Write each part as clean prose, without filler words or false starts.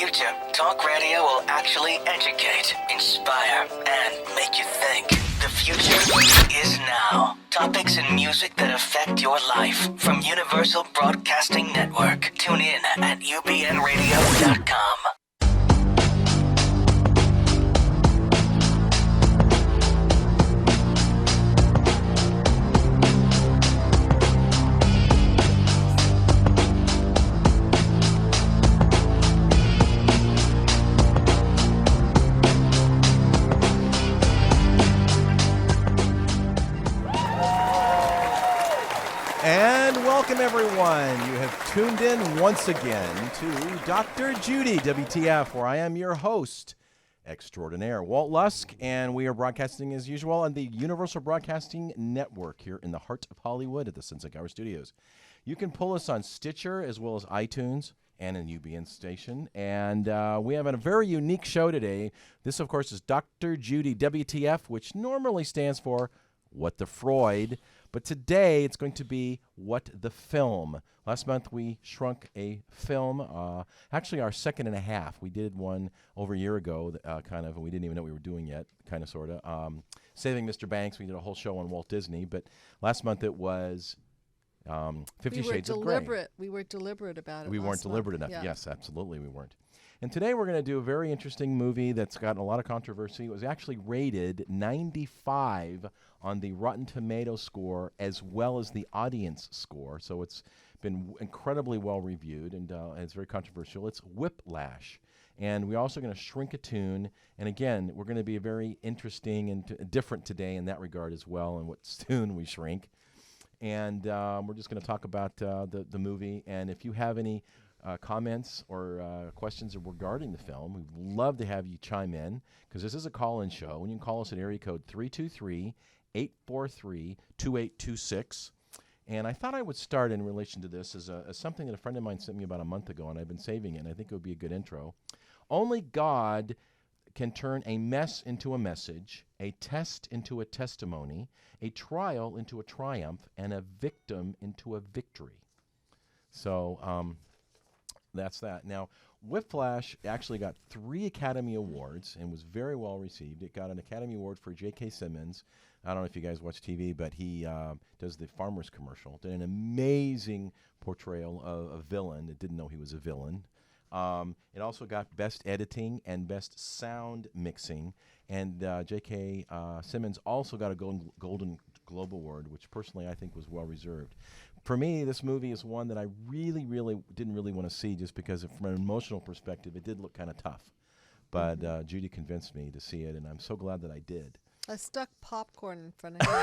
future, talk radio will actually educate, inspire, and make you think. The future is now. Topics and music that affect your life from Universal Broadcasting Network. Tune in at ubnradio.com. And welcome, everyone. You have tuned in once again to Dr. Judy, WTF, where I am your host extraordinaire, Walt Lusk, and we are broadcasting as usual on the Universal Broadcasting Network here in the heart of Hollywood at the Sunset Hour Studios. You can pull us on Stitcher as well as iTunes and an UBN station. And we have a very unique show today. This, of course, is Dr. Judy, WTF, which normally stands for What the Freud. But today it's going to be What the Film. Last month we shrunk a film, actually our second and a half. We did one over a year ago, kind of, and we didn't even know we were doing yet, kind of, sort of. Saving Mr. Banks, we did a whole show on Walt Disney, but last month it was 50 Shades of Grey. We were deliberate about it. We weren't deliberate enough. Yeah. Yes, absolutely we weren't. And today we're going to do a very interesting movie that's gotten a lot of controversy. It was actually rated 95 on the Rotten Tomatoes score as well as the audience score. So it's been incredibly well reviewed and it's very controversial. It's Whiplash. And we're also going to shrink a tune. And again, we're going to be very interesting and different today in that regard as well, and what tune we shrink. And we're just going to talk about the movie. And if you have any comments or questions regarding the film, we'd love to have you chime in, because this is a call-in show, and you can call us at area code 323-843-2826. And I thought I would start in relation to this as something that a friend of mine sent me about a month ago, and I've been saving it, and I think it would be a good intro. Only God can turn a mess into a message, a test into a testimony, a trial into a triumph, and a victim into a victory. So, that's that. Now, Whiplash actually got 3 Academy Awards and was very well received. It got an Academy Award for J.K. Simmons. I don't know if you guys watch TV, but he does the Farmers commercial. Did an amazing portrayal of a villain that didn't know he was a villain. It also got Best Editing and Best Sound Mixing. And J.K. Simmons also got a Golden Globe Award, which personally I think was well reserved. For me, this movie is one that I really didn't want to see, just because from an emotional perspective, it did look kind of tough. But Judy convinced me to see it, and I'm so glad that I did. I stuck popcorn in front of you.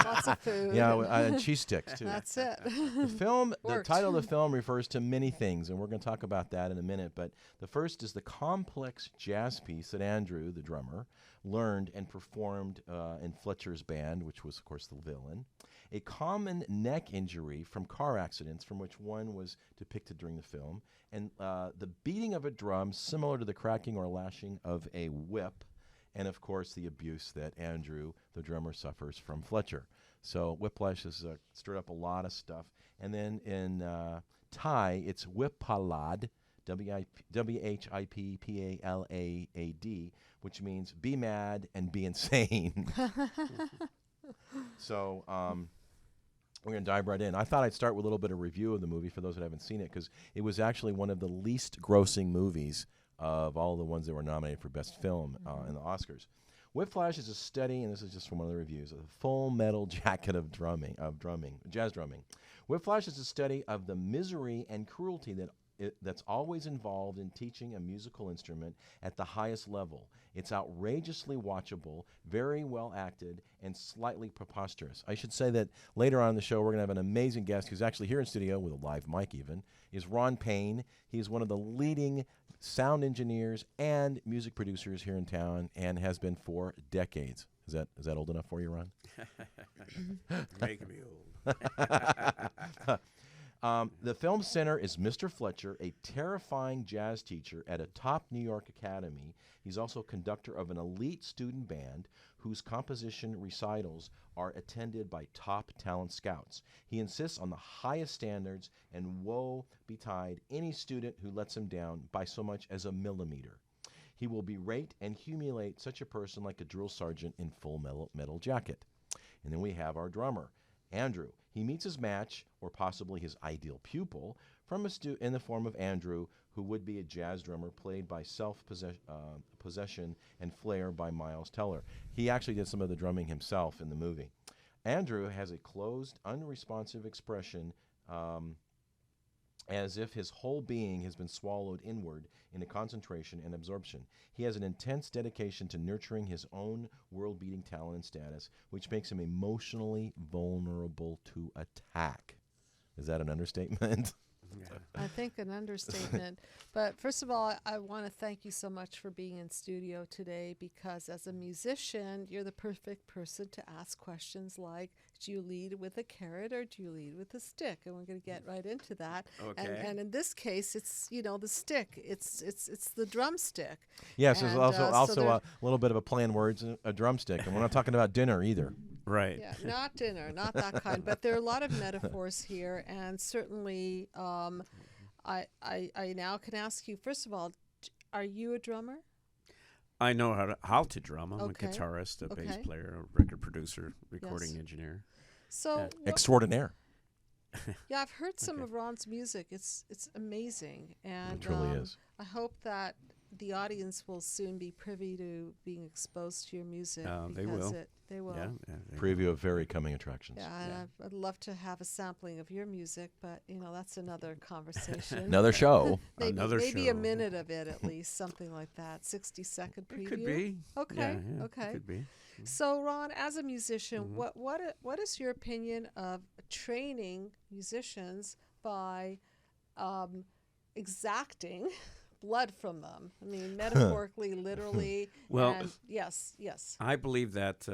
Lots of food. Yeah, and cheese sticks, too. That's it. The title of the film refers to many things, and we're going to talk about that in a minute. But the first is the complex jazz piece that Andrew, the drummer, learned and performed in Fletcher's band, which was, of course, the villain. A common neck injury from car accidents, from which one was depicted during the film. And the beating of a drum, similar to the cracking or lashing of a whip. And, of course, the abuse that Andrew, the drummer, suffers from Fletcher. So Whiplash has stirred up a lot of stuff. And then in Thai, it's Whippalad, WHIPPALAAD, which means be mad and be insane. So we're going to dive right in. I thought I'd start with a little bit of review of the movie for those that haven't seen it, because it was actually one of the least grossing movies of all the ones that were nominated for Best Film in the Oscars. Whiplash is a study, and this is just from one of the reviews, of the Full Metal Jacket of jazz drumming. Whiplash is a study of the misery and cruelty that's always involved in teaching a musical instrument at the highest level. It's outrageously watchable, very well acted, and slightly preposterous. I should say that later on in the show, we're going to have an amazing guest who's actually here in studio with a live mic even, is Ron Pane. He's one of the leading sound engineers and music producers here in town, and has been for decades. Is that old enough for you, Ron? Making me old. The film center is Mr. Fletcher, a terrifying jazz teacher at a top New York academy. He's also conductor of an elite student band whose composition recitals are attended by top talent scouts. He insists on the highest standards, and woe betide any student who lets him down by so much as a millimeter. He will berate and humiliate such a person like a drill sergeant in full metal jacket. And then we have our drummer, Andrew. He meets his match, or possibly his ideal pupil, from in the form of Andrew, who would be a jazz drummer played by Possession and Flair by Miles Teller. He actually did some of the drumming himself in the movie. Andrew has a closed, unresponsive expression, as if his whole being has been swallowed inward into concentration and absorption. He has an intense dedication to nurturing his own world-beating talent and status, which makes him emotionally vulnerable to attack. Is that an understatement? I think an understatement. But first of all, I want to thank you so much for being in studio today, because as a musician, you're the perfect person to ask questions like, do you lead with a carrot or do you lead with a stick? And we're going to get right into that. Okay. And in this case, it's, the stick. It's the drumstick. Yes, there's And, also so a little bit of a play on words, a drumstick. And we're not talking about dinner either. Right. Yeah, not dinner, not that kind. But there are a lot of metaphors here, and certainly, I now can ask you. First of all, are you a drummer? I know how to drum. I'm Okay. a guitarist, a bass Okay. player, a record producer, recording Yes. engineer. So, Yeah. Extraordinaire. yeah, I've heard some Okay. of Ron's music. It's amazing, and It truly is. I hope that the audience will soon be privy to being exposed to your music. They because will. They will. Yeah. they- Preview of very coming attractions. Yeah, and Yeah. I'd love to have a sampling of your music, but that's another conversation. Another show. maybe, Another maybe a show. minute of it at least, something like that. 60-second preview. It could be. Okay. Yeah, Okay. It could be. So, Ron, as a musician, Mhm. what is your opinion of training musicians by exacting blood from them? I mean, metaphorically, literally. Well, and yes. I believe that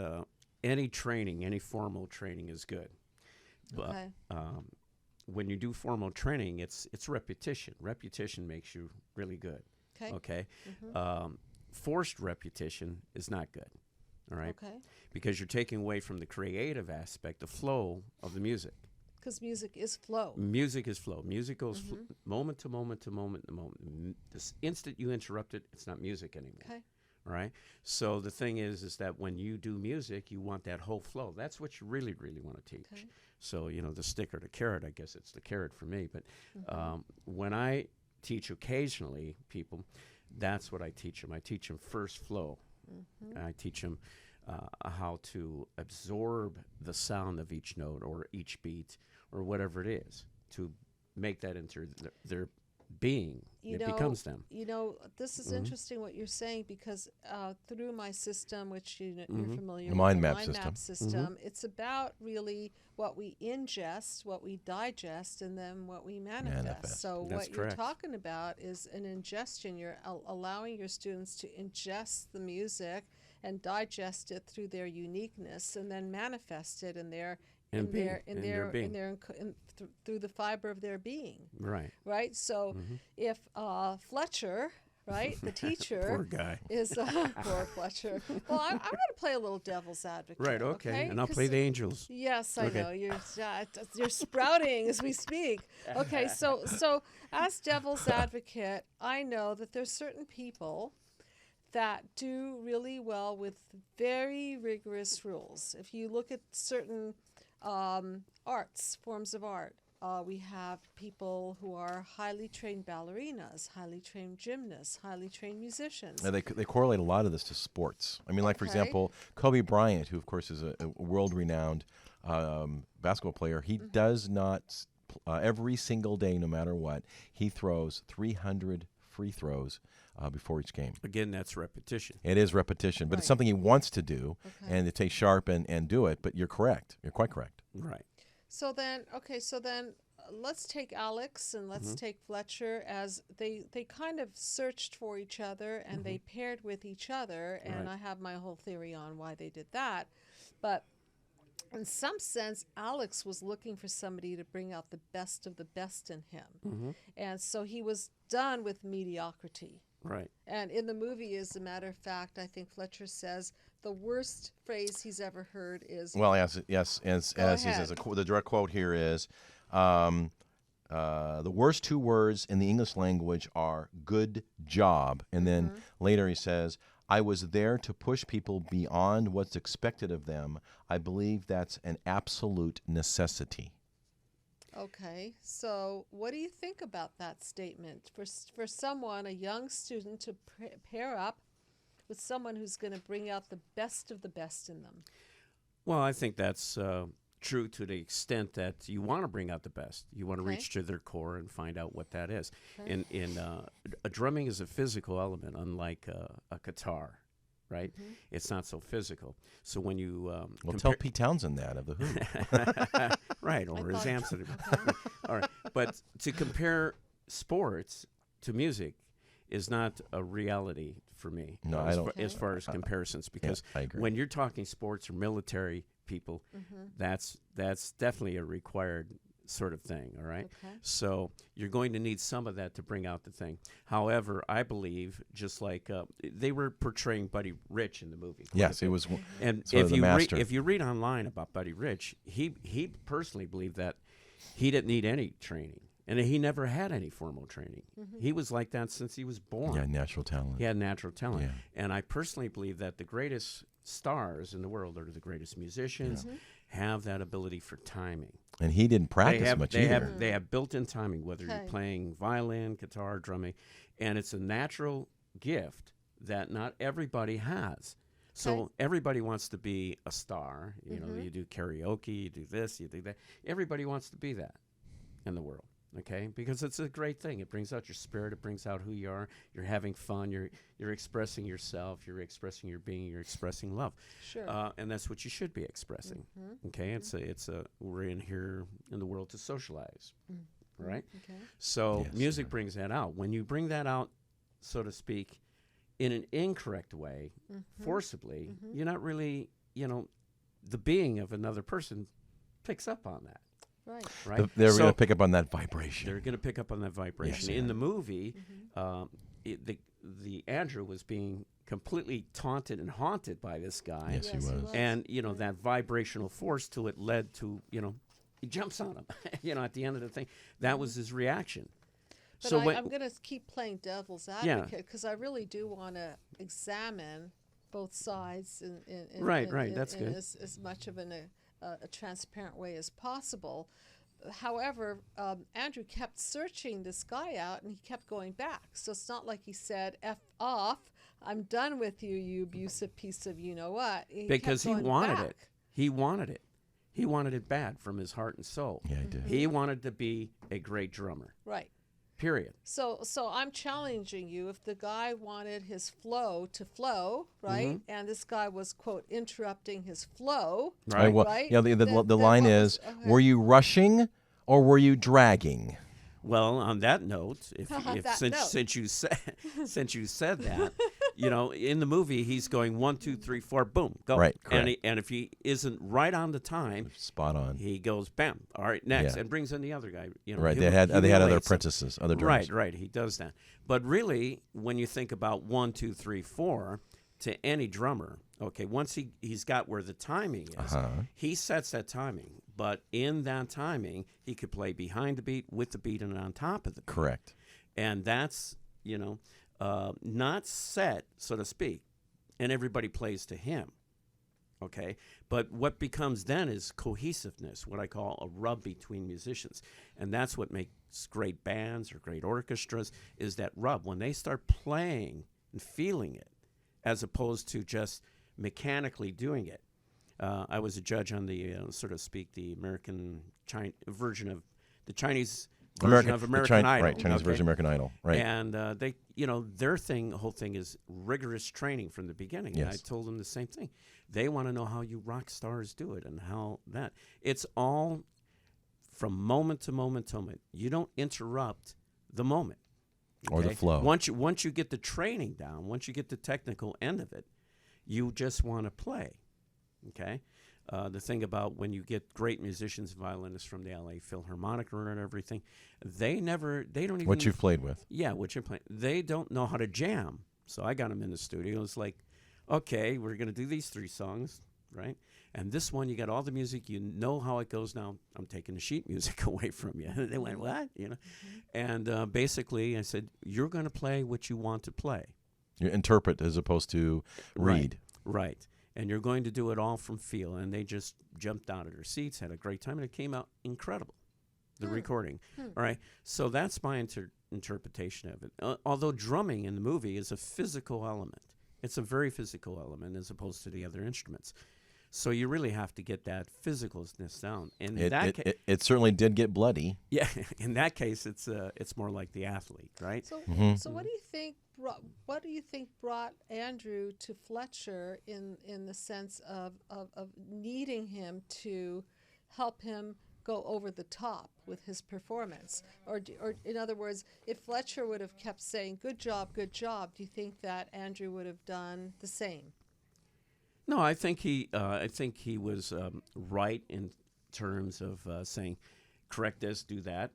any training, any formal training is good. But Okay. when you do formal training, it's repetition. Repetition makes you really good. Okay. Okay. Mhm. Forced repetition is not good. All right. Okay. Because you're taking away from the creative aspect, the flow of the music. Because music is flow. Music is flow. Music goes Mhm. moment to moment to moment to moment. This instant you interrupt it, it's not music anymore. Okay. All right. So the thing is that when you do music, you want that whole flow. That's what you really, really want to teach. Okay. So the stick or the carrot. I guess it's the carrot for me. But Mhm. when I teach occasionally people, that's what I teach them. I teach them first flow. Mhm. I teach them how to absorb the sound of each note or each beat or whatever it is to make that into their being. It becomes them. This is Mhm. interesting what you're saying, because through my system, which you're Mhm. familiar The with, mind the map mind system. map system, it's about really what we ingest, what we digest, and then what we manifest. Manifest. So That's what you're correct. talking about is an ingestion. You're allowing your students to ingest the music and digest it through their uniqueness, and then manifest it in their And being. through the fiber of their being. Right. Right. So Mhm. if Fletcher, right, the teacher, Poor guy. is poor Fletcher. Well, I'm going to play a little devil's advocate. Right. Okay. And I'll 'Cause play the angels. Yes, I Okay. know you're sprouting as we speak. Okay, so as devil's advocate, I know that there's certain people that do really well with very rigorous rules. If you look at certain forms of art, we have people who are highly trained ballerinas, highly trained gymnasts, highly trained musicians. They correlate a lot of this to sports. I mean, like, for Okay. example, Kobe Bryant, who, of course, is a world-renowned basketball player, he does not, every single day, no matter what, he throws 300 free throws before each game. Again, that's repetition. It is repetition, but Right. it's something he wants to do, Okay. and to stay sharp and do it, but you're correct. You're quite correct. Right. So then let's take Alex and let's take Fletcher, as they kind of searched for each other and they paired with each other, and Right. I have my whole theory on why they did that. But in some sense, Alex was looking for somebody to bring out the best of the best in him. Mm-hmm. And so he was done with mediocrity. Right. And in the movie, as a matter of fact, I think Fletcher says the worst phrase he's ever heard is, Well, as he says, the direct quote here is, the worst two words in the English language are "good job," and then later he says, "I was there to push people beyond what's expected of them. I believe that's an absolute necessity." okay, so what do you think about that statement? For someone, a young student, to pair up with someone who's going to bring out the best of the best in them? Well, I think that's true to the extent that you want to bring out the best. You want to reach to their core and find out what that is. Okay. Drumming is a physical element, unlike a guitar, right? It's not so physical. So when you Tell Pete Townsend that of the Who. right, or his thought- Amsterdam. All right, but to compare sports to music is not a reality for me. No, I as don't- as far as comparisons, because I agree. when you're talking sports or military people, that's definitely a required sort of thing. All right. Okay. So you're going to need some of that to bring out the thing. However, I believe, just like they were portraying Buddy Rich in the movie. quite a Yes, it bit. was. And sort of the master. if you read online about Buddy Rich, he personally believed that he didn't need any training, and he never had any formal training. He was like that since he was born. Yeah, natural talent. He had natural talent. Yeah. And I personally believe that the greatest stars in the world, or the greatest musicians, have that ability for timing. And he didn't practice much either. They have built-in timing, whether you're Okay. playing violin, guitar, drumming, and it's a natural gift that not everybody has. So Okay. everybody wants to be a star. You know, you do karaoke, you do this, you do that. Everybody wants to be that in the world, okay? Because it's a great thing. It brings out your spirit. It brings out who you are. You're having fun. You're expressing yourself. You're expressing your being. You're expressing love. Sure. And that's what you should be expressing. Okay, we're in here in the world to socialize, right? Okay. So Yes, music brings that out. When you bring that out, so to speak, in an incorrect way, forcibly, you're not really, the being of another person picks up on that, Right. right? They're So going to pick up on that vibration. they're going to pick up on that vibration. Yes, In the movie, the Andrew was being completely taunted and haunted by this guy. Yes, he was. And, that vibrational force to it led to, he jumps on him, at the end of the thing. That was his reaction. But So I'm going to keep playing devil's Yeah. advocate because I really do want to examine both sides in Right, that's in good. as much of a transparent way as possible. However, Andrew kept searching this guy out, and he kept going back. So it's not like he said, "F off, I'm done with you, you abusive piece of you-know-what." Because he kept going wanted back. it. He wanted it. He wanted it bad from his heart and soul. Yeah, he did. He wanted to be a great drummer, Right. period. So I'm challenging you. If the guy wanted his flow to flow, right, and this guy was, quote, interrupting his flow, Right. right? Yeah, the then line what is, was- okay. were you rushing or were you dragging? Well, on that note, if That since note. since you said that, in the movie he's going 1, 2, 3, 4, boom, go. Right, And if he isn't right on the time, Spot on. he goes bam. All right, next, Yeah. and brings in the other guy. Right, they had other humiliates him. apprentices, other drummers. Right, he does that. But really, when you think about 1, 2, 3, 4, to any drummer, okay, once he's got where the timing is, he sets that timing. But in that timing, he could play behind the beat, with the beat, and on top of the beat. Correct. And that's, not set, so to speak, and everybody plays to him. Okay, but what becomes then is cohesiveness, what I call a rub between musicians, and that's what makes great bands or great orchestras, is that rub when they start playing and feeling it, as opposed to just mechanically doing it. I was a judge on the, so to speak, the American version of the Chinese version of American Idol, right? Chinese okay? version of American Idol, right? And they, their whole thing is rigorous training from the beginning. And I Yes. told them the same thing. They want to know how you rock stars do it and how that. It's all from moment to moment to moment. You don't interrupt the moment. Or the okay? flow. Once you get the training down, once you get the technical end of it, you just want to play. Okay? The thing about when you get great musicians, violinists from the LA Philharmonic and everything, they don't even. What you've played with. Yeah, what you're playing. They don't know how to jam. So I got them in the studio. It's like, okay, we're going to do these 3 songs, right? And this one, you got all the music. You know how it goes now. I'm taking the sheet music away from you. They went, what? And basically, I said, you're going to play what you want to play. You interpret as opposed to read. Right. And you're going to do it all from feel. And they just jumped out of their seats, had a great time, and it came out incredible, the recording. All right. So that's my interpretation of it. Although drumming in the movie is a physical element. It's a very physical element as opposed to the other instruments. So you really have to get that physicalness down. And it certainly did get bloody. Yeah, in that case, it's more like the athlete, right? So, so what do you think brought Andrew to Fletcher in the sense of needing him to help him go over the top with his performance? Or in other words, if Fletcher would have kept saying, good job, do you think that Andrew would have done the same? No, I think he was right in terms of saying, correct this, do that.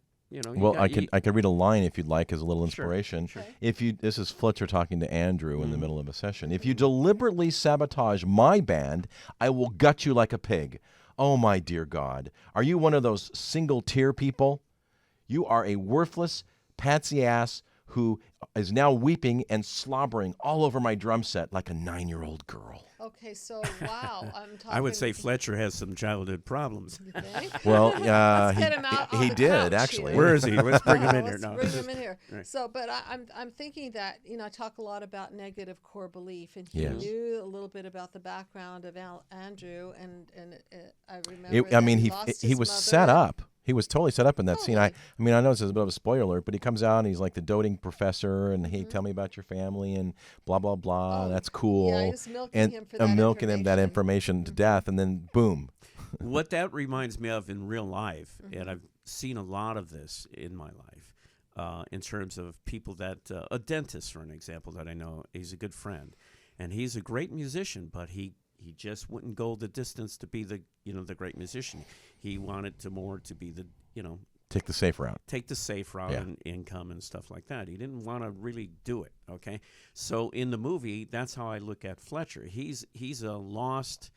Well, I could read a line if you'd like as a little inspiration. Sure. This is Fletcher talking to Andrew in the middle of a session. If you deliberately sabotage my band, I will gut you like a pig. Oh my dear God, are you one of those single tier people? You are a worthless patsy ass who is now weeping and slobbering all over my drum set like a 9-year-old girl. Okay, so wow, I'm talking. I would say Fletcher has some childhood problems. You think? Well, Let's get him out he on did the couch actually. here. Where is he? Let's bring him in here. Let's No. bring him in here. Right. So, but I'm thinking that I talk a lot about negative core belief, and he Yes. knew a little bit about the background of Andrew, and I remember. He was set up. He was totally set up in that scene. I Totally. know this is a bit of a spoiler alert, but he comes out and he's like the doting professor, and he tell me about your family and blah blah blah. Oh, that's cool. yeah, just milking and him for I'm that milking him that information to death, and then boom. What that reminds me of in real life, and I've seen a lot of this in my life, in terms of people that a dentist, for an example, that I know, he's a good friend, and he's a great musician, but he just wouldn't go the distance to be the great musician. He wanted to be the Take the safe route. Take the safe route and income and stuff like that. He didn't want to really do it. Okay, so in the movie, that's how I look at Fletcher. He's a lost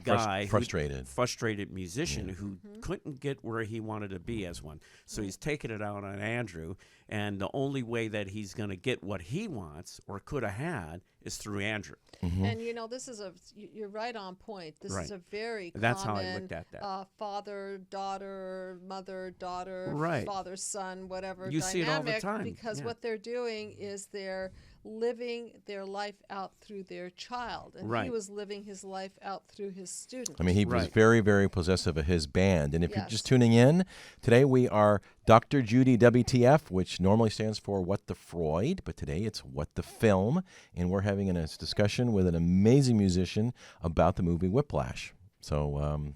guy, frustrated musician who couldn't get where he wanted to be as one. So he's taking it out on Andrew, and the only way that he's going to get what he wants or could have had is through Andrew. And this is you're right on point. This is a very That's common, how I looked at that. Father, daughter, mother, daughter, father, son, whatever You dynamic. see it all the time. Because what they're doing is they're living their life out through their child, and he was living his life out through his student. I mean, he was very, very possessive of his band. And if you're just tuning in, today we are Dr. Judy WTF, which normally stands for What the Freud, but today it's What the Film. And we're having a discussion with an amazing musician about the movie Whiplash. So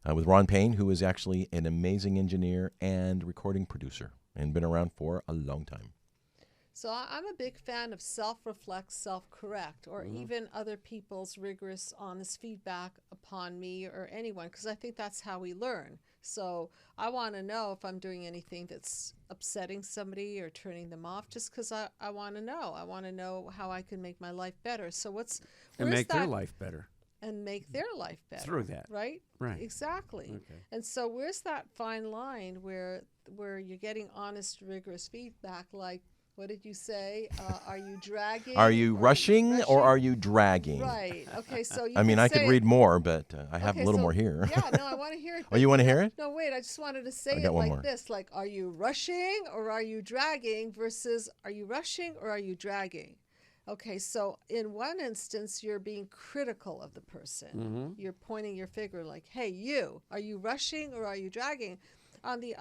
with Ron Pane, who is actually an amazing engineer and recording producer and been around for a long time. So I'm a big fan of self-reflect, self-correct, or even other people's rigorous, honest feedback upon me or anyone, because I think that's how we learn. So I want to know if I'm doing anything that's upsetting somebody or turning them off, just because I want to know. I want to know how I can make my life better. So and make their life better. And make their life better. Through that. Right? Right. Exactly. Okay. And so where's that fine line where you're getting honest, rigorous feedback, like, what did you say? Are you dragging? Are you rushing or are you dragging? Right. Okay. So I could read more, but I have a little more here. Yeah. No, I want to hear it. Oh, you want to hear it? No, wait. I just wanted to say it like this: like, are you rushing or are you dragging? Versus, are you rushing or are you dragging? Okay. So in one instance, you're being critical of the person. You're pointing your finger, like, "Hey, you. Are you rushing or are you dragging?" In the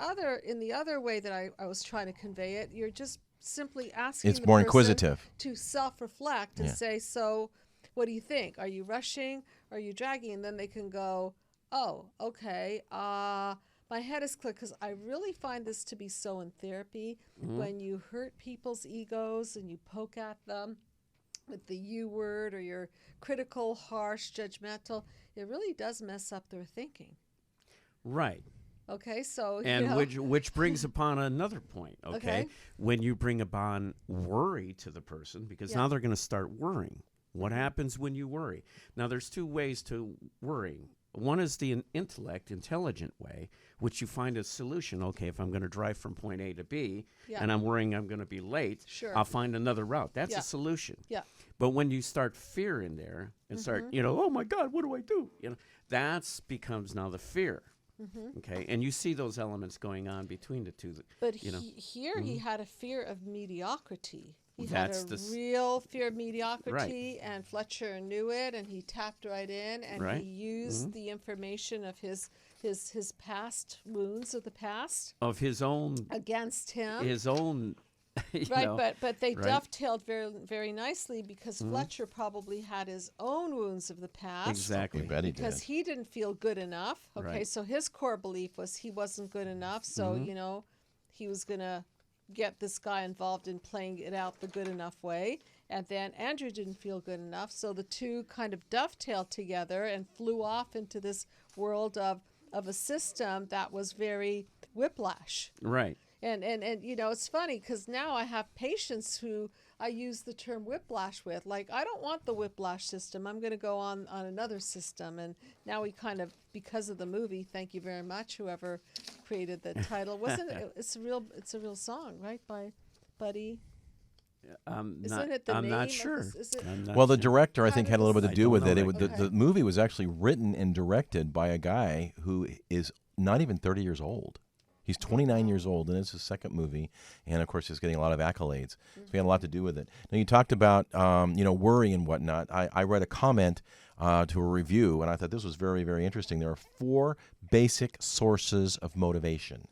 other way that I was trying to convey it, you're just simply asking it's more inquisitive to self-reflect and say, so what do you think? Are you rushing? Are you dragging? And then they can go, oh, okay, my head is clear, because I really find this to be so in therapy. When you hurt people's egos and you poke at them with the you word, or you're critical, harsh, judgmental, it really does mess up their thinking. Right. Okay, so and which brings upon another point. Okay, when you bring upon worry to the person, because now they're going to start worrying. What happens when you worry? Now, there's two ways to worrying. One is the intelligent way, which you find a solution. Okay, if I'm going to drive from point A to B, and I'm worrying I'm going to be late, I'll find another route. That's a solution. Yeah. But when you start fear in there and start, oh my God, what do I do? That becomes now the fear. Okay, and you see those elements going on between the two. But here he had a fear of mediocrity. He had a real fear of mediocrity, and Fletcher knew it, and he tapped right in, and he used the information of his past wounds of the past of his own against him. His own. But they dovetailed very, very nicely because Fletcher probably had his own wounds of the past. Exactly. Because he didn't feel good enough. Okay, so his core belief was he wasn't good enough. So, he was going to get this guy involved in playing it out the good enough way. And then Andrew didn't feel good enough. So the two kind of dovetailed together and flew off into this world of a system that was very Whiplash. Right. And it's funny because now I have patients who I use the term whiplash with. Like, I don't want the whiplash system. I'm going to go on another system. And now we kind of, because of the movie, thank you very much, whoever created the title. Wasn't it? It's a real song, right, by Buddy? I'm not sure. Well, the director, I think, had a little bit to do with it. The movie was actually written and directed by a guy who is not even 30 years old. He's 29 years old, and it's his second movie, and of course, he's getting a lot of accolades. So he had a lot to do with it. Now, you talked about worry and whatnot. I read a comment to a review, and I thought this was very, very interesting. There are 4 basic sources of motivation.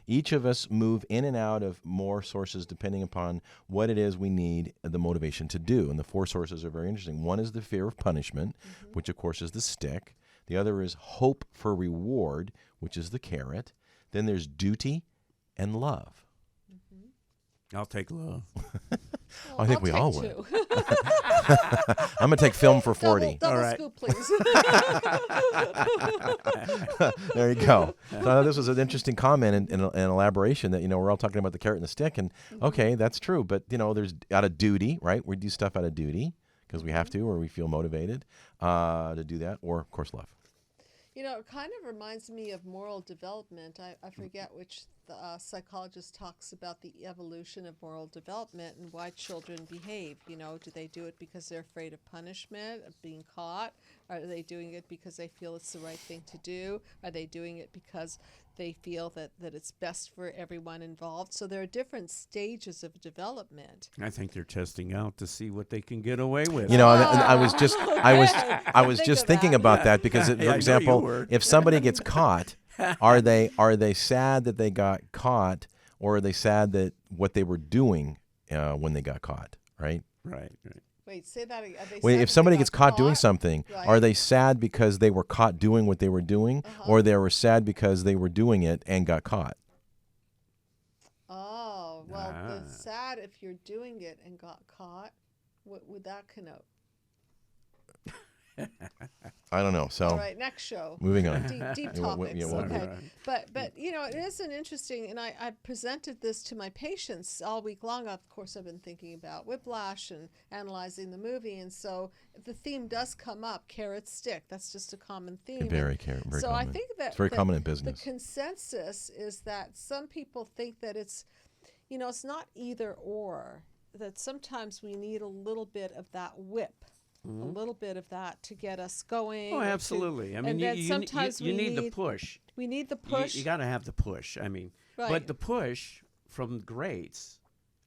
Each of us move in and out of more sources depending upon what it is we need the motivation to do, and the 4 sources are very interesting. One is the fear of punishment, which of course is the stick. The other is hope for reward, which is the carrot. Then there's duty and love. I'll take love. I think we all would. I'm going to take film for 40. Double scoop, please. There you go. So I thought this was an interesting comment and elaboration that, we're all talking about the carrot and the stick. And, okay, that's true. But, there's out of duty, right? We do stuff out of duty because we have to or we feel motivated to do that. Or, of course, love. It kind of reminds me of moral development. I forget which psychologist talks about the evolution of moral development and why children behave. Do they do it because they're afraid of punishment, of being caught? Are they doing it because they feel it's the right thing to do? Are they doing it because they feel that it's best for everyone involved? So there are different stages of development. I think they're testing out to see what they can get away with. I was just thinking about that because, for example, if somebody gets caught, are they sad that they got caught, or are they sad that what they were doing when they got caught? Right. Right. Wait, say that again. If somebody gets caught doing something, are they sad because they were caught doing what they were doing, or they were sad because they were doing it and got caught? Oh, well, the sad if you're doing it and got caught, what would that connote? I don't know. So, all right, next show. Moving on. Deep topics. Okay. But it is an interesting, and I presented this to my patients all week long. Of course, I've been thinking about Whiplash and analyzing the movie, and so the theme does come up: carrot stick. That's just a common theme. Very common. So I think that it's very common in business. The consensus is that some people think that it's not either or. That sometimes we need a little bit of that whip. A little bit of that to get us going. Oh, absolutely. I mean, you need the push. We need the push. You got to have the push. I mean, but the push from greats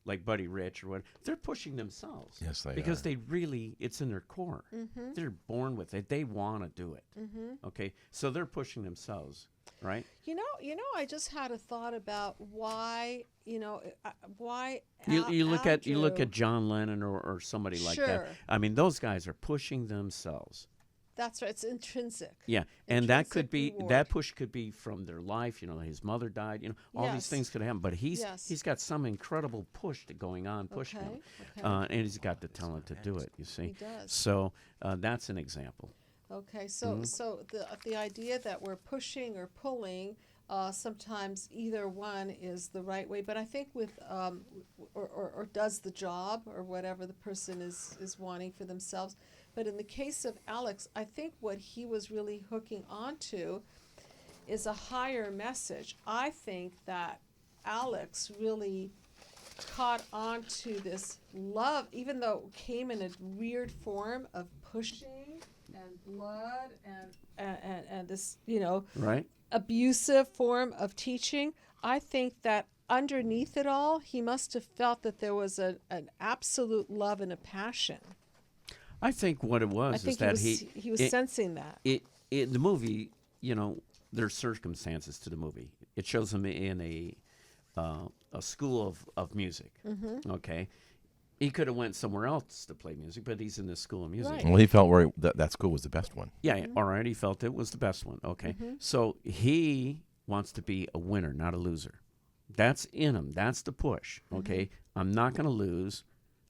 like Buddy Rich or what, they're pushing themselves. Yes, they because are. they really, it's in their core. They're born with it. They want to do it. Okay, so they're pushing themselves, right? I just had a thought about why. Why you look at John Lennon or somebody like that. I mean, those guys are pushing themselves. That's right. It's intrinsic. Yeah, and that could be that push could be from their life. His mother died. All these things could happen. But he's got some incredible push going on, pushing him, and he's got the talent to do it. You see, he does. So that's an example. Okay, so the idea that we're pushing or pulling, sometimes either one is the right way, but I think with or does the job or whatever the person is wanting for themselves. But in the case of Alex, I think what he was really hooking onto is a higher message. I think that Alex really caught on to this love, even though it came in a weird form of pushing and blood and this, Right. abusive form of teaching. I think that underneath it all, he must have felt that there was an absolute love and a passion. I think what it was I think is that he was sensing that. The movie, there's circumstances to the movie. It shows him in a school of music. Mm-hmm. Okay, he could have went somewhere else to play music, but he's in this school of music. Right. Well, he felt that school was the best one. Yeah, all right. He felt it was the best one. Okay, so he wants to be a winner, not a loser. That's in him. That's the push. Okay, I'm not going to lose.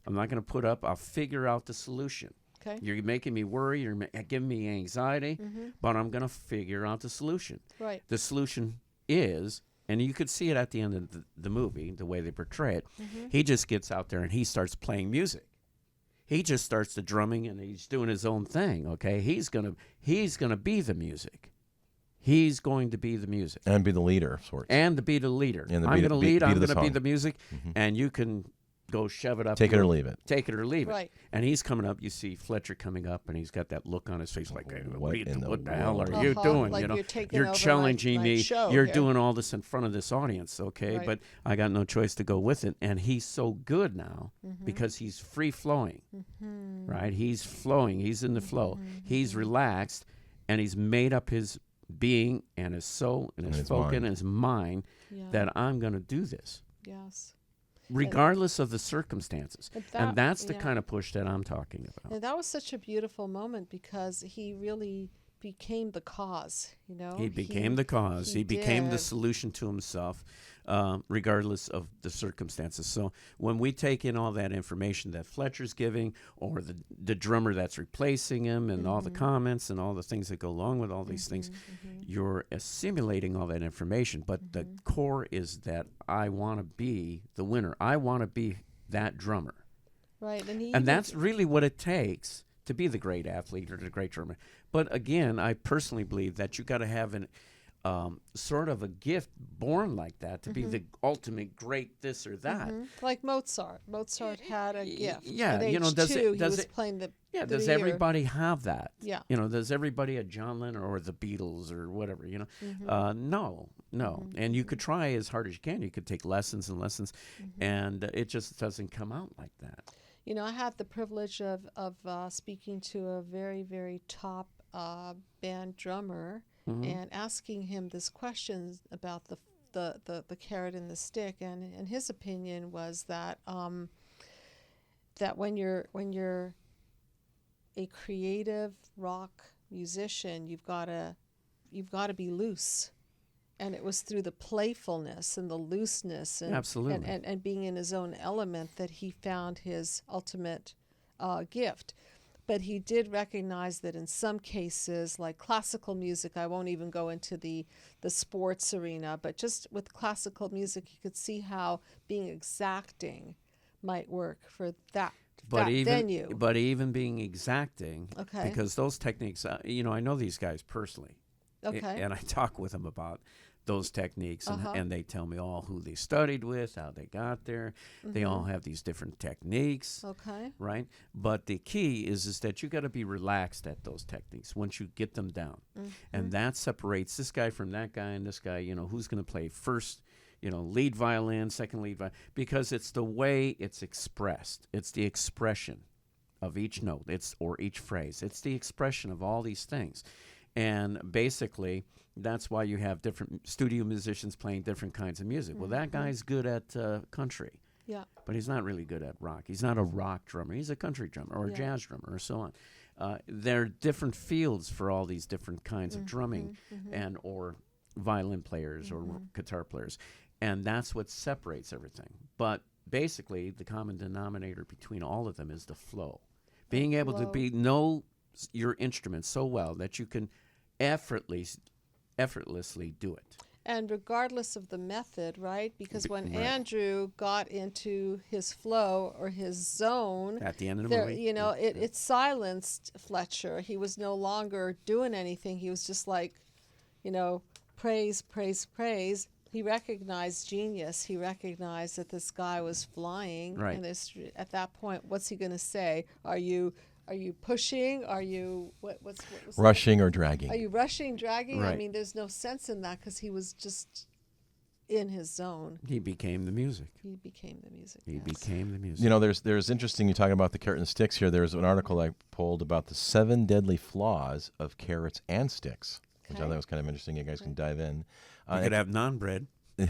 I'm not going to put up. I'll figure out the solution. Okay. You're making me worry. You're giving me anxiety, but I'm going to figure out the solution. Right. The solution is, and you could see it at the end of the movie, the way they portray it, he just gets out there and he starts playing music. He just starts the drumming and he's doing his own thing, okay? He's gonna be the music. He's going to be the music. And be the leader of sorts. And to be the leader. And I'm going to lead, I'm going to be song. the music, and you can go shove it up. Take it or leave it. Take it or leave Right. it. And he's coming up. You see Fletcher coming up, and he's got that look on his face like, hey, What in the what the hell world? are you doing? Like you're taking You're over challenging my me. show You're here. doing all this in front of this audience, okay? Right. But I got no choice to go with it. And he's so good now because he's free flowing, right? He's flowing. He's in the flow. He's relaxed, and he's made up his being and his soul and his focus and his mind Yeah. that I'm going to do this. Yes. Regardless of the circumstances. But And that's the yeah. kind of push that I'm talking about. And that was such a beautiful moment because he really became the cause, He became the cause. He became the did. solution to himself, regardless of the circumstances. So when we take in all that information that Fletcher's giving, or the drummer that's replacing him, and all the comments and all the things that go along with all these things, you're assimilating all that information. But the core is that I want to be the winner. I want to be that drummer. Right. And that's really what it takes to be the great athlete or the great drummer. But again, I personally believe that you got to have an sort of a gift born like that to be the ultimate great this or that. like Mozart. Mozart had a gift. Yeah, At age does 2, it? he Does was it? playing the Yeah, the does ear. everybody have that? Yeah. Does everybody a John Lennon or the Beatles or whatever? No. And you could try as hard as you can. You could take lessons and lessons, and it just doesn't come out like that. I had the privilege of speaking to a very, very top band drummer and asking him this question about the carrot and the stick, and his opinion was that that when you're a creative rock musician, you've got to be loose. And it was through the playfulness and the looseness and Absolutely. and being in his own element that he found his ultimate gift. But he did recognize that in some cases, like classical music, I won't even go into the sports arena, but just with classical music, you could see how being exacting might work for that venue. But even being exacting, Okay. because those techniques, I know these guys personally. Okay. And I talk with them about those techniques, and they tell me all who they studied with, how they got there. They all have these different techniques, Okay. right? But the key is that you got to be relaxed at those techniques once you get them down. And that separates this guy from that guy and this guy, who's going to play first, lead violin, second lead violin, because it's the way it's expressed. It's the expression of each note, or each phrase. It's the expression of all these things. And basically, that's why you have different studio musicians playing different kinds of music. Well, that guy's good at country, Yeah. but he's not really good at rock. He's not a rock drummer. He's a country drummer or a jazz drummer or so on. There are different fields for all these different kinds of drumming and or violin players or guitar players. And that's what separates everything. But basically, the common denominator between all of them is the flow. Being able to be your instrument so well that you can effortlessly do it. And regardless of the method, right? Because when Right. Andrew got into his flow or his zone, At the end of the there, movie, it silenced Fletcher. He was no longer doing anything. He was just like, praise, praise, praise. He recognized genius. He recognized that this guy was flying. Right. And at that point, what's he going to say? Are you pushing? Are you what's Rushing or dragging. Are you rushing, dragging? I Right. mean, there's no sense in that because he was just in his zone. he became the music. He became the music. He yes. became the music. You know, there's interesting. You talking about the carrot and sticks here. There's an article I pulled about the 7 deadly flaws of carrots and sticks, which I Okay. thought was kind of interesting. You guys can dive in. You could have non-bread Yeah,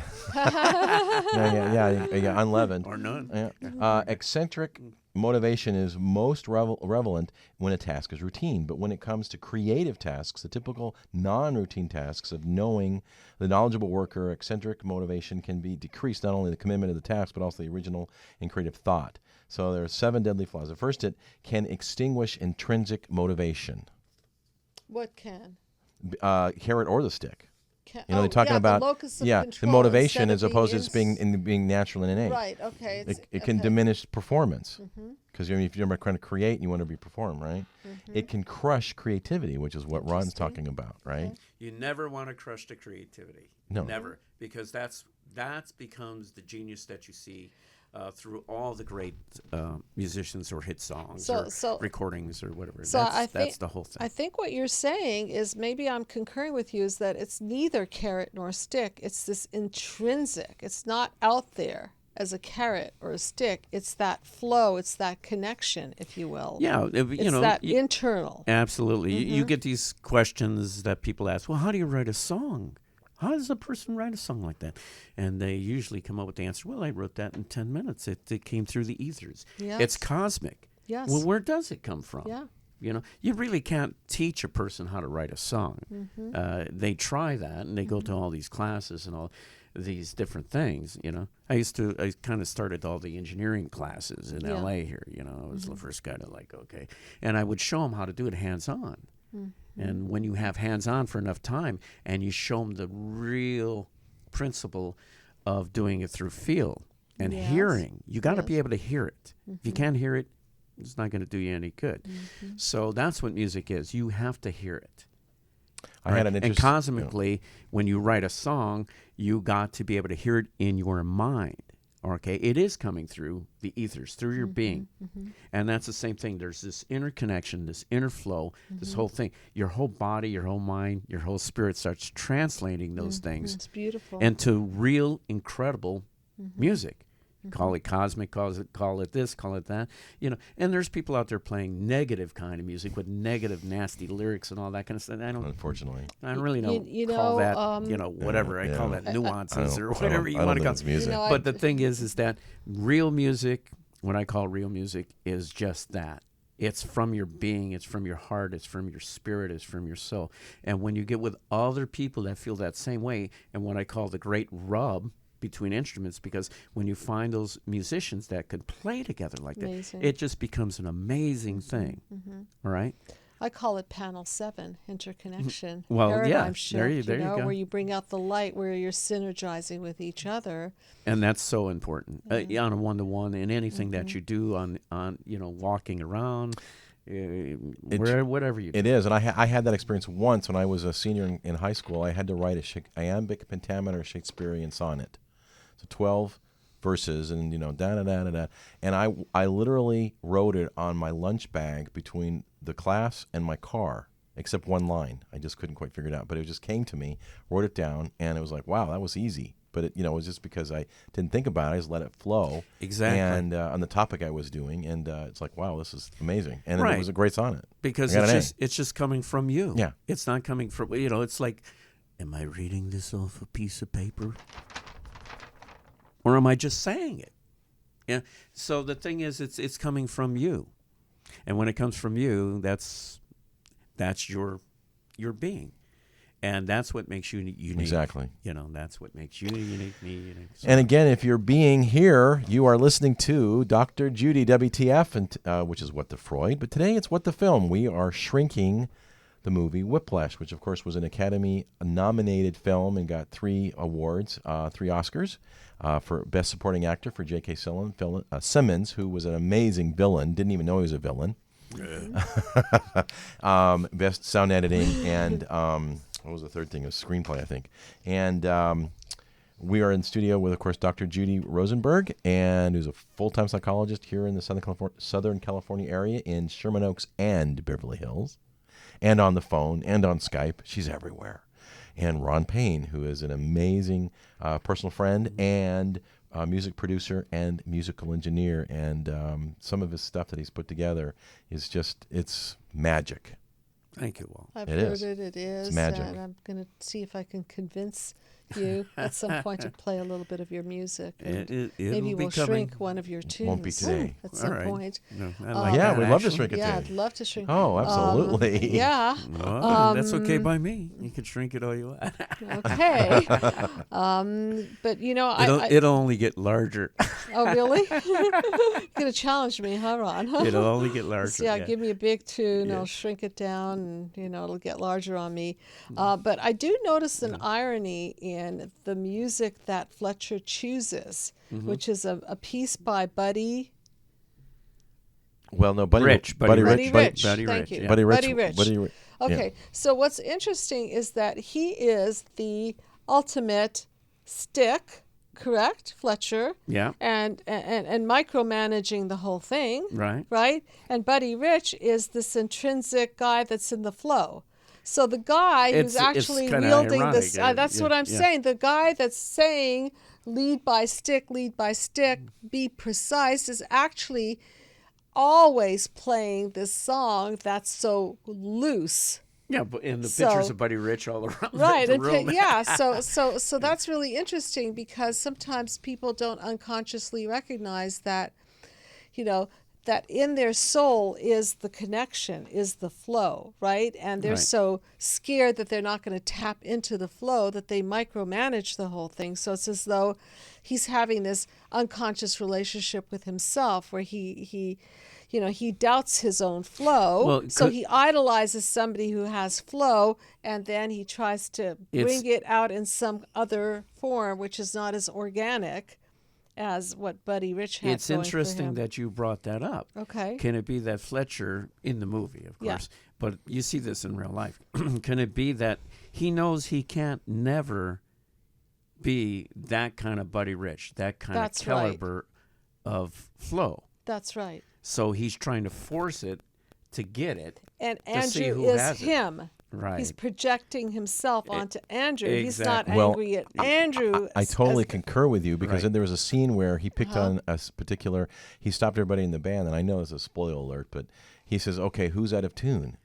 unleavened. or none. Yeah. Eccentric motivation is most relevant when a task is routine, but when it comes to creative tasks, the typical non-routine tasks of knowing the knowledgeable worker, eccentric motivation can be decreased, not only the commitment of the task, but also the original and creative thought. So there are 7 deadly flaws. The first, it can extinguish intrinsic motivation, What can? carrot or the stick. Can They're talking about the locus of the control motivation instead as of opposed to being just being natural and innate. right. Okay. It can okay. diminish performance because if you're trying to create and you want to be perform, right? It can crush creativity, which is what Ron's Interesting. talking about, right? Okay. You never want to crush the creativity. No. Never, because that becomes the genius that you see through all the great musicians or hit songs So- recordings or whatever. So that's, I think that's the whole thing. I think what you're saying is maybe I'm concurring with you is that it's neither carrot nor stick. It's this intrinsic. It's not out there as a carrot or a stick. It's that flow. It's that connection, if you will. Yeah, It's that internal. Absolutely. You get these questions that people ask, well, how do you write a song? How does a person write a song like that? And they usually come up with the answer, well, I wrote that in 10 minutes. It came through the ethers. Yes. It's cosmic. Yes. Well, where does it come from? Yeah. You really can't teach a person how to write a song. They try that, and they go to all these classes and all these different things. I kind of started all the engineering classes in Yeah. L.A. here. I was the first guy to okay, and I would show them how to do it hands-on. And when you have hands-on for enough time, and you show them the real principle of doing it through feel and Yes. hearing, you got to Yes. be able to hear it. If you can't hear it, it's not going to do you any good. So that's what music is. You have to hear it. I had an And interesting cosmically, when you write a song, you got to be able to hear it in your mind. Okay, it is coming through the ethers, through your being. And that's the same thing. There's this interconnection, this inner flow, this whole thing. Your whole body, your whole mind, your whole spirit starts translating those things It's beautiful. into real, incredible music. Call it cosmic, call it this, call it that. And there's people out there playing negative kind of music with negative, nasty lyrics and all that kind of stuff. unfortunately. I don't really know. You call know, that, whatever. I call that nuances or whatever you I want don't to think call it's music. But the thing is that real music, what I call real music, is just that. It's from your being, it's from your heart, it's from your spirit, it's from your soul. And when you get with other people that feel that same way, and what I call the great rub between instruments, because when you find those musicians that could play together like Amazing. that, it just becomes an amazing thing. All right? I call it panel 7, interconnection. Well, yeah, paradigm shift, there you go. where you bring out the light, where you're synergizing with each other. And that's so important on a one-to-one in anything that you do on walking around, whatever you do. It is, and I had that experience once when I was a senior in high school. I had to write a iambic pentameter Shakespearean sonnet, so 12 verses, and da da da da da. And I literally wrote it on my lunch bag between the class and my car, except one line. I just couldn't quite figure it out, but it just came to me, wrote it down, and it was like, wow, that was easy. But it was just because I didn't think about it. I just let it flow. Exactly. And on the topic I was doing, and it's like, wow, this is amazing. And it Right. was a great sonnet. Because I got an A. it's just coming from you. Yeah. It's not coming from, it's like, am I reading this off a piece of paper? Or am I just saying it? Yeah. So the thing is, it's coming from you. And when it comes from you, that's your being. And that's what makes you unique. Exactly. That's what makes you unique, me unique. So And again, if you're being here, you are listening to Dr. Judy, WTF, and which is What the Freud. But today it's What the Film. We are shrinking the movie Whiplash, which, of course, was an Academy-nominated film and got 3 awards, 3 Oscars. For Best Supporting Actor for J.K. Simmons, who was an amazing villain. Didn't even know he was a villain. Best Sound Editing and... what was the third thing? A screenplay, I think. And we are in studio with, of course, Dr. Judy Rosenberg, and who's a full-time psychologist here in the Southern California area in Sherman Oaks and Beverly Hills, and on the phone and on Skype. She's everywhere. And Ron Pane, who is an amazing personal friend and music producer and musical engineer, and some of his stuff that he's put together is just, it's magic. thank you, Walt. I've It heard is. it is. It's magic. And I'm going to see if I can convince you at some point to play a little bit of your music. And It'll maybe be we'll coming. shrink one of your tunes. Won't be today. At some All right. point. No, I like Yeah, that, we'd love to actually. shrink it Yeah, today. I'd love to shrink. Oh, absolutely. Yeah. Well, that's okay by me. You can shrink it all you want. Okay. But It'll only get larger. Oh, really? You're going to challenge me, huh, Ron? It'll only get larger. Yeah, give me a big tune, Yeah. I'll shrink it down, and it'll get larger on me. But I do notice an irony in the music that Fletcher chooses, which is a piece by Buddy Well, no, Buddy Rich. Buddy Buddy Rich. Rich. Buddy Thank Rich, you. yeah. Buddy Rich. Buddy Rich. Buddy Rich. Okay, so what's interesting is that he is the ultimate stick, correct, Fletcher? Yeah. And micromanaging the whole thing. Right. Right? And Buddy Rich is this intrinsic guy that's in the flow. So the guy who's It's actually kinda wielding ironic, this, that's yeah, what I'm yeah. saying. The guy that's saying lead by stick, be precise, is actually always playing this song that's so loose. Yeah, but in the So- pictures of Buddy Rich all around Right, the and room. yeah, so that's really interesting because sometimes people don't unconsciously recognize that, that in their soul is the connection, is the flow, right? And they're Right. so scared that they're not going to tap into the flow that they micromanage the whole thing. So it's as though he's having this unconscious relationship with himself where he doubts his own flow. Well, So could- he idolizes somebody who has flow, and then he tries to bring it out in some other form, which is not as organic as what Buddy Rich had It's going for interesting him. that you brought that up. Okay. Can it be that Fletcher, in the movie, of Yeah. course, but you see this in real life, can it be that he knows he can't never be that kind of Buddy Rich, that kind That's of right. caliber of flow? That's right. So he's trying to force it to get it. And To see Andrew who is has it. him. Right. He's projecting himself onto Andrew. He's not exactly. Well, angry at Andrew. I totally as- concur with you because Right. then there was a scene where he picked on a particular, he stopped everybody in the band, and I know it's a spoiler alert, but he says, okay, who's out of tune?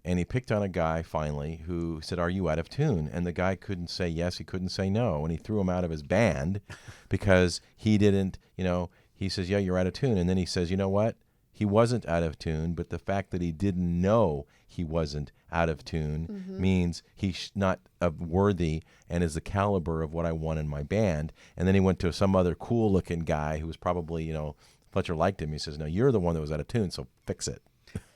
And he picked on a guy finally who said, are you out of tune? And the guy couldn't say yes, he couldn't say no, and he threw him out of his band because he didn't, he says, yeah, you're out of tune. And then he says, you know what? He wasn't out of tune, but the fact that he didn't know he wasn't out of tune means he's not worthy and is the caliber of what I want in my band. And then he went to some other cool-looking guy who was probably, Fletcher liked him. He says, no, you're the one that was out of tune, so fix it.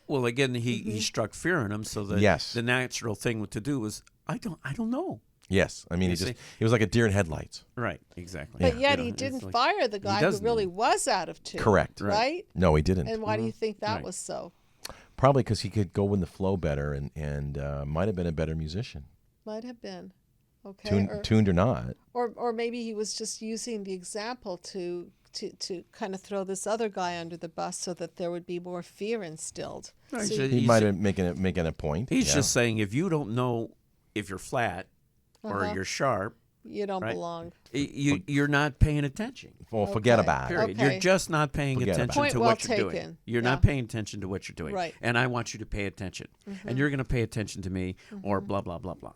Well, again, he struck fear in him, so that Yes. the natural thing to do was, I don't know. Yes. I mean, You he was like a deer in headlights. Right, exactly. But yet You know, he it's didn't like- fire the guy who doesn't really know. was out of tune. Correct. Right? No, he didn't. And why do you think that Right. was so? Probably because he could go in the flow better and might have been a better musician, Might have been. Okay. tuned or not. Or maybe he was just using the example to kind of throw this other guy under the bus so that there would be more fear instilled. Right, See, so He might have been making a point. He's yeah. just saying if you don't know if you're flat or you're sharp, you don't right? belong. you're not paying attention. Well, forget Okay. about it. Period. Okay. You're just not paying Forget about attention it. to Point what well you're doing. taken. You're Yeah. not paying attention to what you're doing. Right. And I want you to pay attention. And you're going to pay attention to me or blah, blah, blah, blah.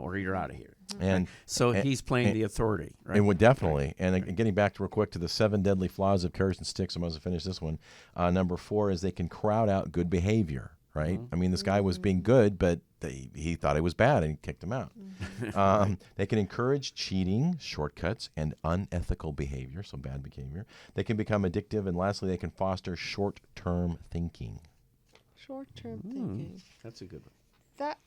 Or you're out of here. And So he's playing the authority. Right? it would definitely. And getting back real quick to the 7 deadly flaws of carrots and sticks, I'm going to finish this one. Number 4 is they can crowd out good behavior. right? I mean, this guy was being good, but he thought it was bad, and he kicked him out. They can encourage cheating, shortcuts, and unethical behavior, so bad behavior. They can become addictive, and lastly, they can foster short-term thinking. Short-term thinking. That's a good one.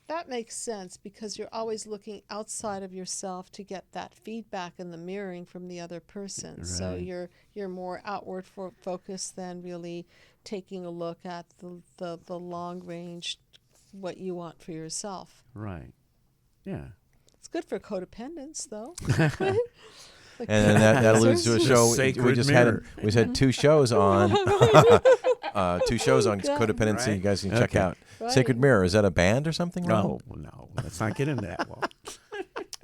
That makes sense, because you're always looking outside of yourself to get that feedback and the mirroring from the other person. Right. So you're more outward focused than really taking a look at the long range, what you want for yourself. Right. Yeah. It's good for codependence, though. Like, And then that alludes to a show Sacred we just mirror. had 2 shows on 2 shows on codependency. Right. You guys can check Okay. out. Right. Sacred Mirror, is that a band or something? Ron? No. Let's not get into that one.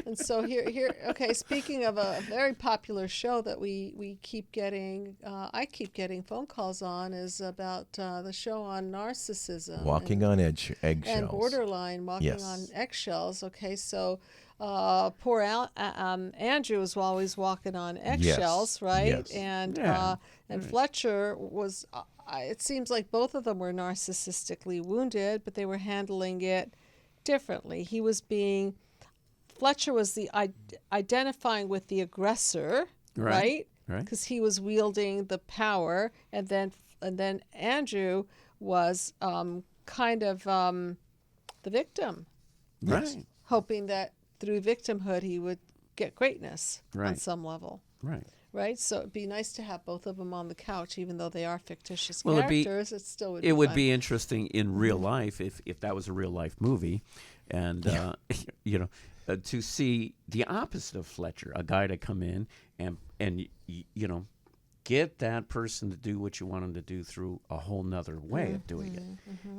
And so here, okay. Speaking of a very popular show that we keep getting, I keep getting phone calls on, is about the show on narcissism, Walking on eggshells. and borderline walking Yes. on eggshells. Okay, so poor Andrew was always walking on eggshells, right? Yes. And Yeah. and Fletcher was. It seems like both of them were narcissistically wounded, but they were handling it differently. Fletcher was identifying with the aggressor, right? Right. Because he was wielding the power, and then Andrew was kind of the victim, Right. hoping that through victimhood he would get greatness on Right. some level. Right. Right, so it'd be nice to have both of them on the couch, even though they are fictitious Well, characters. It still would. It would fun. be interesting in real life if that was a real life movie, and to see the opposite of Fletcher, a guy to come in and get that person to do what you want them to do through a whole nother way of doing it,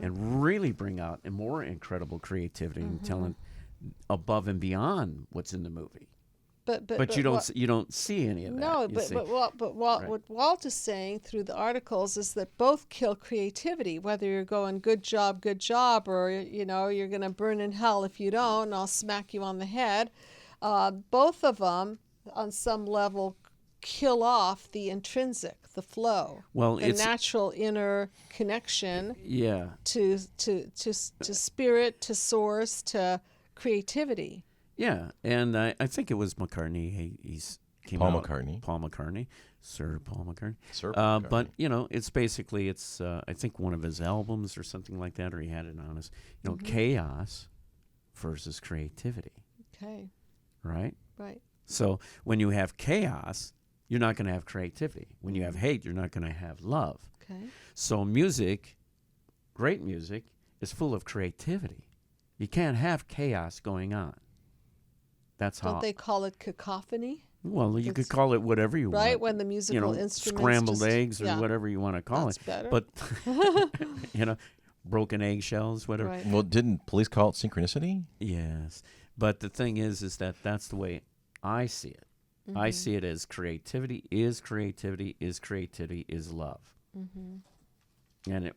and really bring out a more incredible creativity and talent above and beyond what's in the movie. But you don't see any of that. No, You see- what Walt is saying through the articles is that both kill creativity. Whether you're going good job, or you're going to burn in hell if you don't, and I'll smack you on the head. Both of them, on some level, kill off the intrinsic, the flow, Well, the natural inner connection yeah. to spirit, to source, to creativity. Yeah, and I think it was McCartney. He's came Paul out- McCartney. Paul McCartney, Sir Paul McCartney. Sir Paul But McCartney. it's basically I think one of his albums or something like that, or he had it on his chaos versus creativity, Okay, right? right. So when you have chaos, you're not going to have creativity. When you have hate, you're not going to have love. Okay. So music, great music, is full of creativity. You can't have chaos going on. That's how. Don't they call it cacophony? Well, you could It's- call it whatever you Right, want. when the musical instruments scrambled just- eggs or yeah, whatever you want to call that's it. better. But broken eggshells, whatever. Right. Well, didn't police call it synchronicity? Yes, but the thing is that that's the way I see it. I see it as creativity is love, and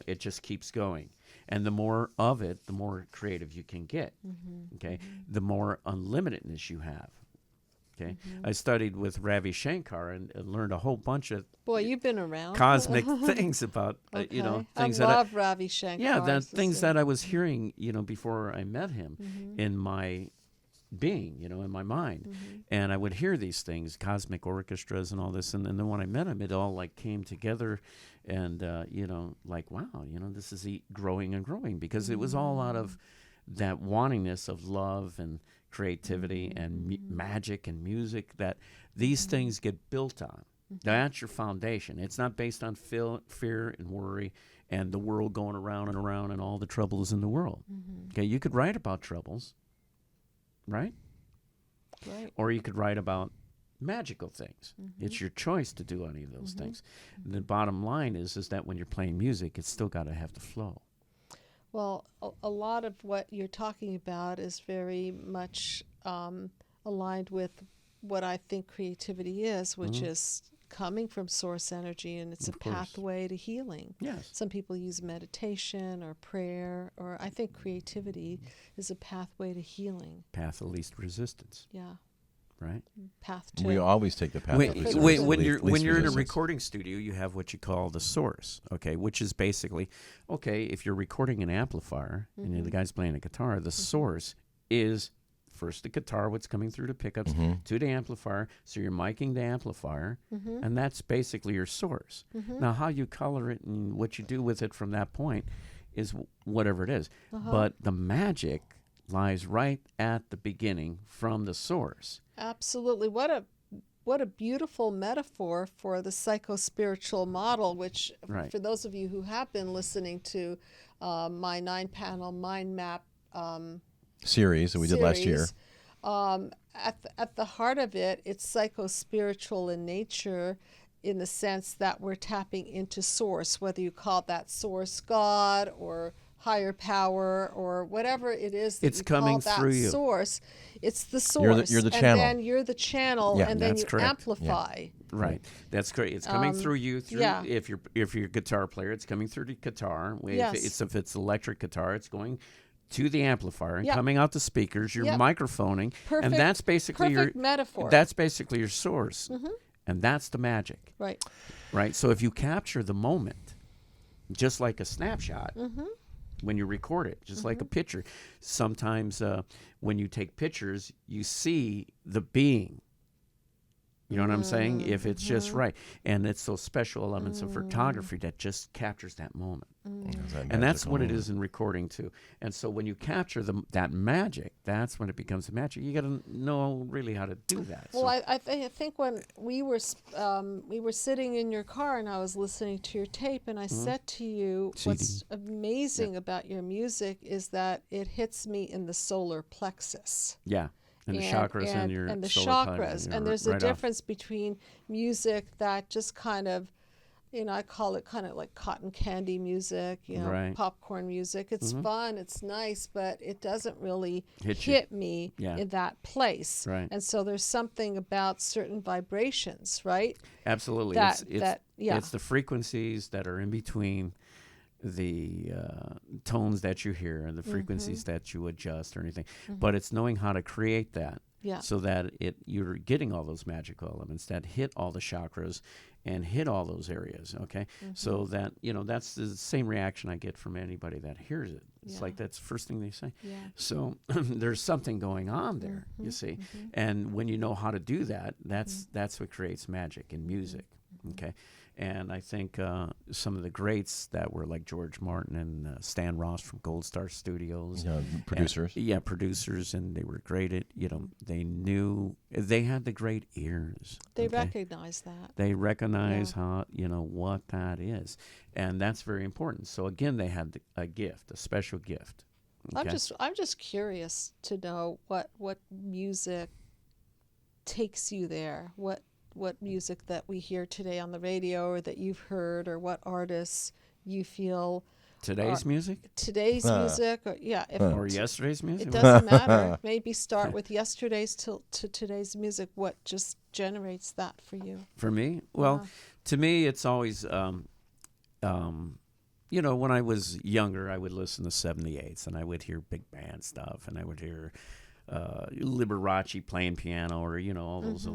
it just keeps going. And the more of it, the more creative you can get. Okay, the more unlimitedness you have. Okay, I studied with Ravi Shankar and learned a whole bunch of Boy, you've been around. cosmic things about Okay. things I that love Ravi Shankar. things that I was hearing before I met him in my being, in my mind. And I would hear these things, cosmic orchestras and all this, and then when I met him, it all like came together, and like, wow, this is growing and growing, because it was all out of that wantingness of love and creativity and magic and music that these things get built on. That's your foundation. It's not based on fear and worry and the world going around and around and all the troubles in the world. Okay, you could write about troubles, right? Right. Or you could write about magical things. It's your choice to do any of those things. The bottom line is that when you're playing music, it's still got to have the flow. Well, a lot of what you're talking about is very much aligned with what I think creativity is, which is coming from source energy, and it's Of a course. pathway to healing. Yes. Some people use meditation or prayer, or I think creativity is a pathway to healing. Path of least resistance. Yeah. right? Path to. We always take the path When, of least when- resistance. when you're Least in a resistance. recording studio, you have what you call the source, okay, which is basically, okay, if you're recording an amplifier and the guy's playing a guitar, the source is first the guitar, what's coming through the pickups, to the amplifier, so you're miking the amplifier, and that's basically your source. Now, how you color it and what you do with it from that point is whatever it is. But the magic lies right at the beginning from the source. Absolutely. What a beautiful metaphor for the psycho-spiritual model, which Right. for those of you who have been listening to my 9-panel mind map Series that we did last year. series, at the heart of it, it's psycho-spiritual in nature, in the sense that we're tapping into source, whether you call that source God or higher power or whatever it is that It's you coming call that through you. source. It's the You're source. the and channel. then you're the channel, Yeah, and then that's you correct. amplify. Right, that's great. It's coming through you. Through yeah. if you're a guitar player, it's coming through the guitar. Yes. If it's electric guitar, it's going to the amplifier and Yep. coming out the speakers. You're Yep. microphoning, Perfect- and that's basically perfect your metaphor. That's basically your source, and that's the magic, Right. right? So if you capture the moment, just like a snapshot. When you record it, just like a picture. Sometimes when you take pictures, you see the being. You know what I'm saying? If it's just right. And it's those special elements of photography that just captures that moment. And that's what it is in recording too. And so when you capture that magic, that's when it becomes a magic. You got to know really how to do that. Well, I think when we were sitting in your car and I was listening to your tape, and I said to you, what's amazing about your music is that it hits me in the solar plexus. Yeah. And the chakras and your and the solar chakras, plexus, and you're there's right a off. difference between music that just kind of, I call it kind of like cotton candy music, Right. popcorn music. It's fun, it's nice, but it doesn't really Hit you. hit me Yeah. in that place. Right. And so there's something about certain vibrations, right? Absolutely. That- yeah. It's the frequencies that are in between the tones that you hear and the frequencies that you adjust or anything. But it's knowing how to create that Yeah. so that you're getting all those magical elements that hit all the chakras and hit all those areas, okay? So that, that's the same reaction I get from anybody that hears it. It's Yeah. like that's the first thing they say. Yeah. So there's something going on there, you see. And when you know how to do that, that's what creates magic in music, okay? And I think some of the greats that were like George Martin and Stan Ross from Gold Star Studios. Producers. Producers, and they were great at, they knew, they had the great ears. They okay? recognize that. They recognize how, what that is. And that's very important. So again, they had a gift, a special gift. Okay? I'm just curious to know what music takes you there. What music that we hear today on the radio or that you've heard, or what artists you feel Today's music? today's music, or Or yesterday's music? it doesn't matter. Maybe start with yesterday's to today's music. What just generates that for you? For me? Well, to me, it's always, when I was younger, I would listen to 78s, and I would hear big band stuff, and I would hear Liberace playing piano, or, all those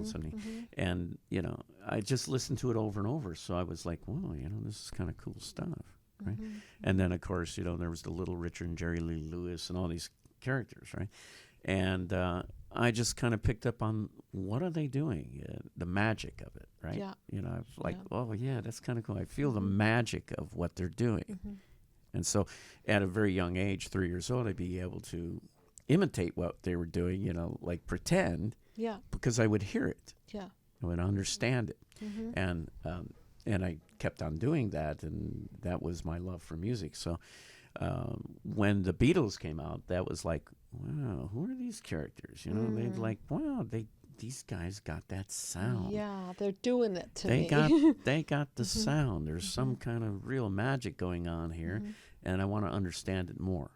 and, I just listened to it over and over. So I was like, whoa, this is kind of cool stuff. Right. And then, of course, there was the Little Richard and Jerry Lee Lewis and all these characters. Right. And I just kind of picked up on what are they doing, the magic of it. Right. Yeah. I was like, oh, yeah, that's kind of cool. I feel the magic of what they're doing. And so at a very young age, 3 years old, I'd be able to imitate what they were doing, like pretend, Yeah. because I would hear it. Yeah. I would understand it. And I kept on doing that, and that was my love for music. So when the Beatles came out, that was like, wow, who are these characters? They'd like, wow, these guys got that sound. Yeah, they're doing it to They me. they got the sound. There's some kind of real magic going on here, and I want to understand it more.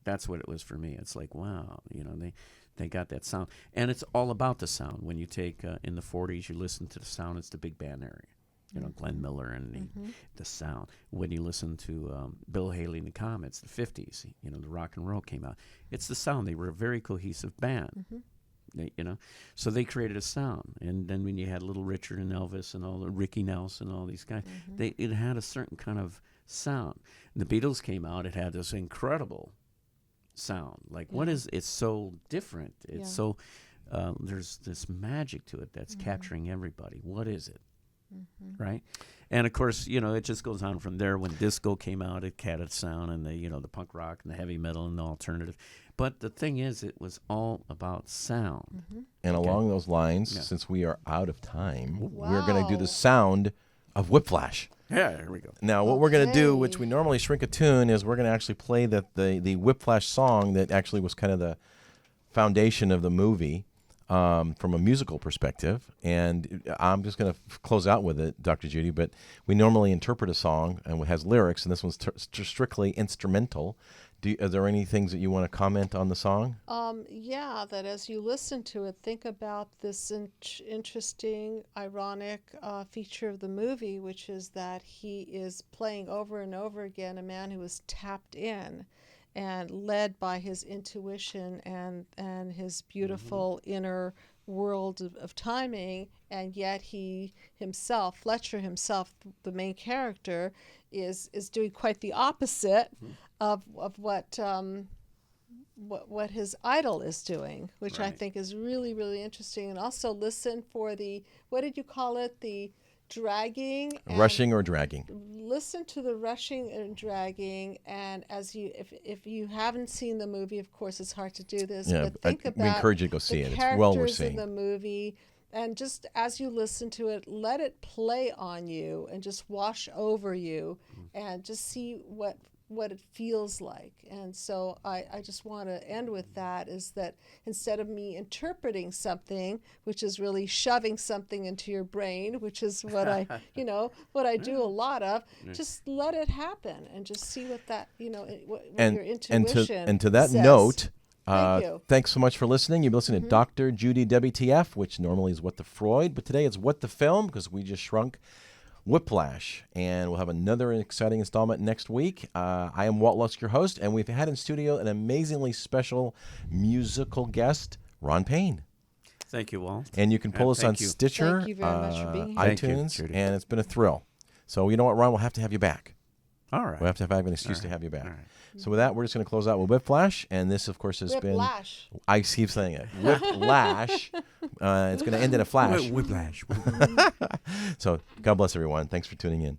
That's what it was for me. It's like, wow, they got that sound. And it's all about the sound. When you take, in the 40s, you listen to the sound, it's the big band area. Glenn Miller and the sound. When you listen to Bill Haley and the Comets, the 50s, the rock and roll came out. It's the sound. They were a very cohesive band. So they created a sound, and then when you had Little Richard and Elvis and all the Ricky Nelson and all these guys, it had a certain kind of sound. And the Beatles came out; it had this incredible sound. Like, what is? It's so different. It's so there's this magic to it that's capturing everybody. What is it? Right? And of course, it just goes on from there. When disco came out, it had a sound, and the punk rock and the heavy metal and the alternative. But the thing is, it was all about sound. And along those lines, since we are out of time, we're going to do the sound of Whiplash. Yeah, here we go. Now, what we're going to do, which we normally shrink a tune, is we're going to actually play the Whiplash song that actually was kind of the foundation of the movie from a musical perspective. And I'm just going to close out with it, Dr. Judy, but we normally interpret a song and it has lyrics, and this one's strictly instrumental. Are there any things that you want to comment on the song? Yeah, that as you listen to it, think about this interesting, ironic feature of the movie, which is that he is playing over and over again a man who is tapped in and led by his intuition and his beautiful inner world of timing, and yet he himself, Fletcher himself, the main character, is doing quite the opposite of what his idol is doing, which I think is really, really interesting. And also listen for the, what did you call it, the dragging, rushing or dragging. Listen to the rushing and dragging, and as you, if you haven't seen the movie, of course it's hard to do this, but think about we encourage you to go see it. It's well worth seeing. In the movie, and just as you listen to it, let it play on you and just wash over you, and just see what it feels like. And so I just want to end with that, is that instead of me interpreting something, which is really shoving something into your brain, which is what I do a lot of, just let it happen and just see what that, what your intuition and to that says. note, Thank you. Thanks so much for listening. You've been listening to Dr. Judy WTF, which normally is What the Freud, but today it's What the Film, because we just shrunk Whiplash, and we'll have another exciting installment next week. I am Walt Lusk, your host, and we've had in studio an amazingly special musical guest, Ron Pane. Thank you, Walt. And you can pull us on Stitcher, Thank you very much for being here. iTunes, Judy. and it's been a thrill. So you know what, Ron? We'll have to have you back. All right. We'll have to have an excuse to have you back. All right. So with that, we're just going to close out with Whiplash, and this, of course, has Whiplash. been... I keep saying it. Whiplash. It's going to end in a flash. Whiplash. So God bless everyone. Thanks for tuning in.